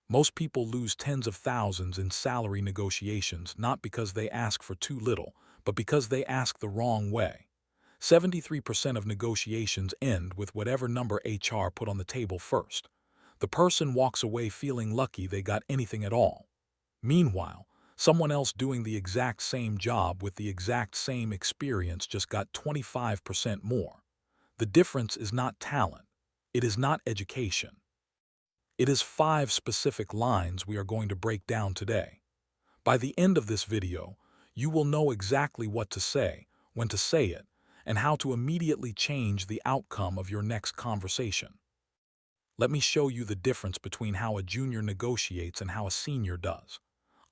Most people lose tens of thousands in salary negotiations not because they ask for too little, but because they ask the wrong way. 73% of negotiations end with whatever number HR put on the table first. The person walks away feeling lucky they got anything at all. Meanwhile, someone else doing the exact same job with the exact same experience just got 25% more. The difference is not talent. It is not education. It is 5 specific lines we are going to break down today. By the end of this video, you will know exactly what to say, when to say it, and how to immediately change the outcome of your next conversation. Let me show you the difference between how a junior negotiates and how a senior does.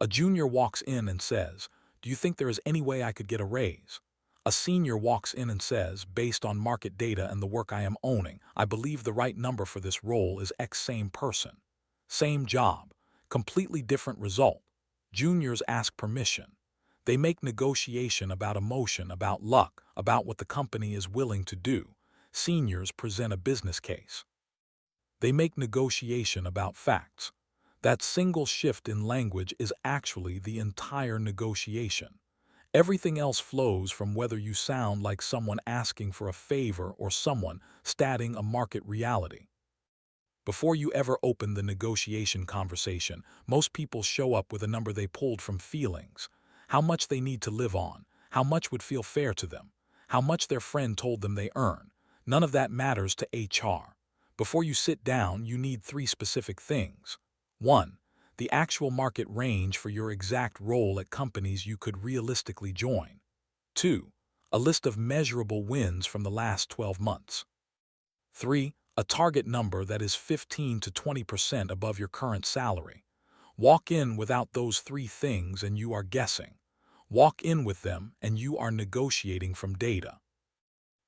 A junior walks in and says, "Do you think there is any way I could get a raise?" A senior walks in and says, "Based on market data and the work I am owning, I believe the right number for this role is X." Same person, same job, completely different result. Juniors ask permission. They make negotiation about emotion, about luck, about what the company is willing to do. Seniors present a business case. They make negotiation about facts. That single shift in language is actually the entire negotiation. Everything else flows from whether you sound like someone asking for a favor or someone stating a market reality. Before you ever open the negotiation conversation, most people show up with a number they pulled from feelings. How much they need to live on, how much would feel fair to them, how much their friend told them they earn. None of that matters to HR. Before you sit down, you need 3 specific things. 1. The actual market range for your exact role at companies you could realistically join. 2. A list of measurable wins from the last 12 months. 3. A target number that is 15 to 20% above your current salary. Walk in without those 3 things and you are guessing. Walk in with them and you are negotiating from data.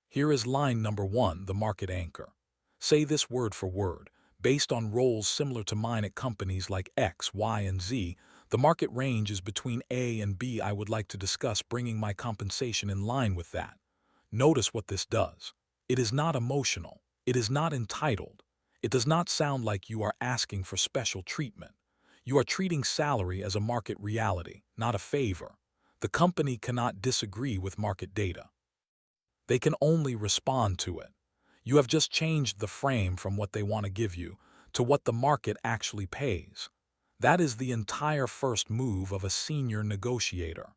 Here is line number 1, the market anchor. Say this word for word. Based on roles similar to mine at companies like X, Y, and Z, the market range is between A and B. I would like to discuss bringing my compensation in line with that. Notice what this does. It is not emotional. It is not entitled. It does not sound like you are asking for special treatment. You are treating salary as a market reality, not a favor. The company cannot disagree with market data. They can only respond to it. You have just changed the frame from what they want to give you to what the market actually pays. That is the entire first move of a senior negotiator.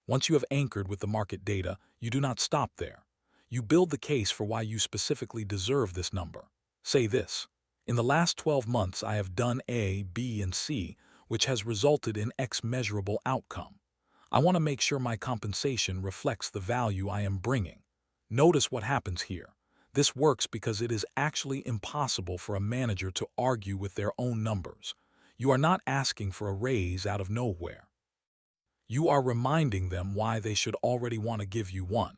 Once you have anchored with the market data, you do not stop there. You build the case for why you specifically deserve this number. Say this: in the last 12 months I have done A, B, and C, which has resulted in X measurable outcome. I want to make sure my compensation reflects the value I am bringing. Notice what happens here. This works because it is actually impossible for a manager to argue with their own numbers. You are not asking for a raise out of nowhere. You are reminding them why they should already want to give you one.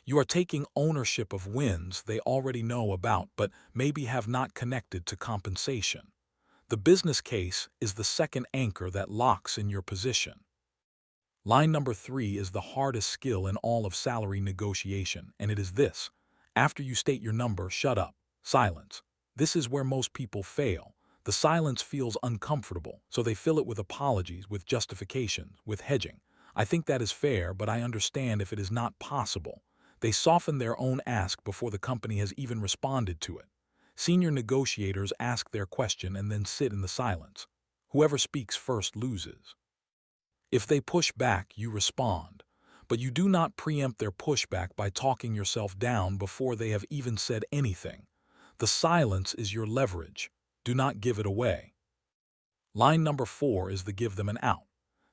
You are taking ownership of wins they already know about but maybe have not connected to compensation. The business case is the second anchor that locks in your position. Line number 3 is the hardest skill in all of salary negotiation, and it is this: after you state your number, shut up. Silence. This is where most people fail. The silence feels uncomfortable, so they fill it with apologies, with justifications, with hedging. I think that is fair, but I understand if it is not possible. They soften their own ask before the company has even responded to it. Senior negotiators ask their question and then sit in the silence. Whoever speaks first loses. If they push back, you respond. But you do not preempt their pushback by talking yourself down before they have even said anything. The silence is your leverage. Do not give it away. Line number 4 is the give them an out.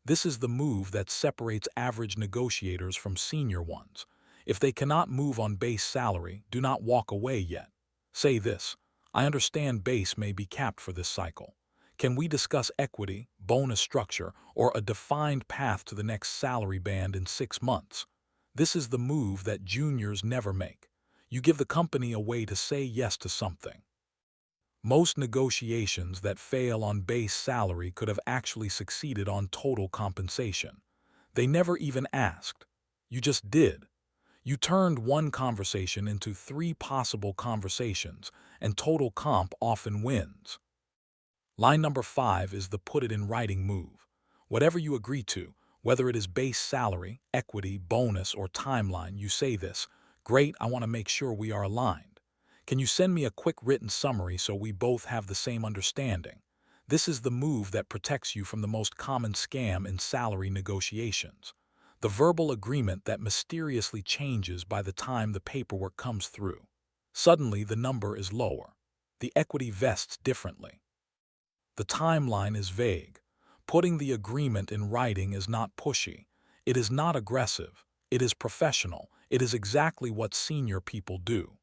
This is the move that separates average negotiators from senior ones. If they cannot move on base salary, do not walk away yet. Say this: I understand base may be capped for this cycle. Can we discuss equity, bonus structure, or a defined path to the next salary band in 6 months? This is the move that juniors never make. You give the company a way to say yes to something. Most negotiations that fail on base salary could have actually succeeded on total compensation. They never even asked. You just did. You turned one conversation into 3 possible conversations, and total comp often wins. Line number 5 is the put it in writing move. Whatever you agree to, whether it is base salary, equity, bonus, or timeline, you say this: "Great, I want to make sure we are aligned. Can you send me a quick written summary so we both have the same understanding?" This is the move that protects you from the most common scam in salary negotiations: the verbal agreement that mysteriously changes by the time the paperwork comes through. Suddenly, the number is lower. The equity vests differently. The timeline is vague. Putting the agreement in writing is not pushy. It is not aggressive. It is professional. It is exactly what senior people do.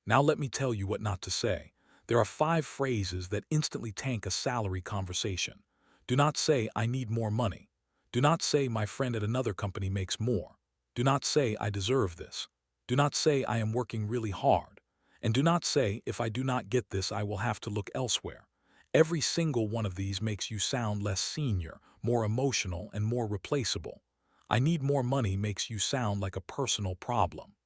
Now let me tell you what not to say. There are 5 phrases that instantly tank a salary conversation. Do not say, "I need more money." Do not say, "My friend at another company makes more." Do not say, "I deserve this." Do not say, "I am working really hard." And do not say, "If I do not get this, I will have to look elsewhere." Every single one of these makes you sound less senior, more emotional, and more replaceable. "I need more money" makes you sound like a personal problem.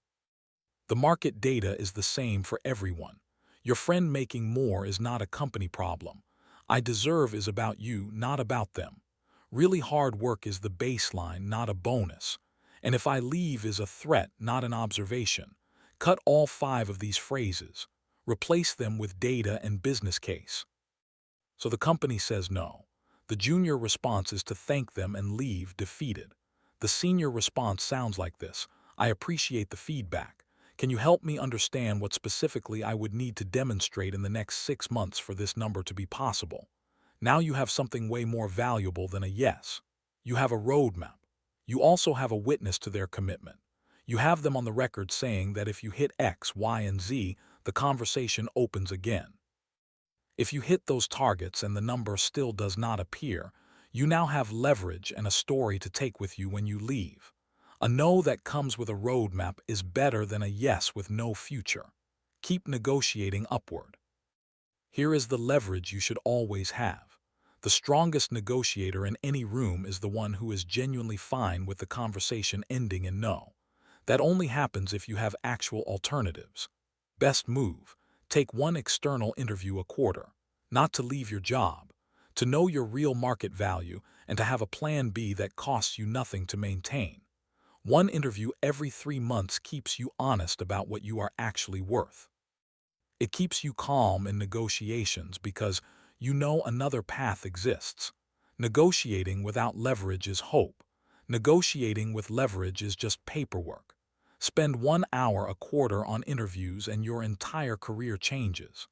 The market data is the same for everyone. Your friend making more is not a company problem. "I deserve" is about you, not about them. Really hard work is the baseline, not a bonus. And "if I leave" is a threat, not an observation. Cut all 5 of these phrases. Replace them with data and business case. So the company says no. The junior response is to thank them and leave defeated. The senior response sounds like this: "I appreciate the feedback. Can you help me understand what specifically I would need to demonstrate in the next 6 months for this number to be possible?" Now you have something way more valuable than a yes. You have a roadmap. You also have a witness to their commitment. You have them on the record saying that if you hit X, Y, and Z, the conversation opens again. If you hit those targets and the number still does not appear, you now have leverage and a story to take with you when you leave. A no that comes with a roadmap is better than a yes with no future. Keep negotiating upward. Here is the leverage you should always have. The strongest negotiator in any room is the one who is genuinely fine with the conversation ending in no. That only happens if you have actual alternatives. Best move: take one external interview a quarter. Not to leave your job, to know your real market value, and to have a plan B that costs you nothing to maintain. One interview every 3 months keeps you honest about what you are actually worth. It keeps you calm in negotiations because you know another path exists. Negotiating without leverage is hope. Negotiating with leverage is just paperwork. Spend 1 hour a quarter on interviews and your entire career changes.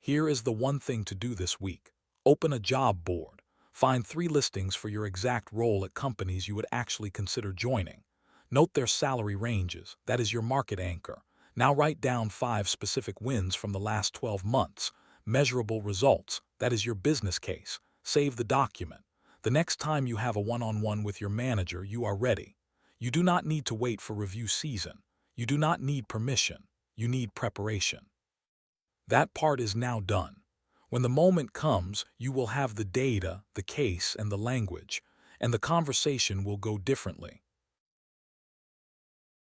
Here is the one thing to do this week. Open a job board. Find 3 listings for your exact role at companies you would actually consider joining. Note their salary ranges. That is your market anchor. Now write down 5 specific wins from the last 12 months. Measurable results. That is your business case. Save the document. The next time you have a one-on-one with your manager, you are ready. You do not need to wait for review season. You do not need permission. You need preparation. That part is now done. When the moment comes, you will have the data, the case, and the language, and the conversation will go differently.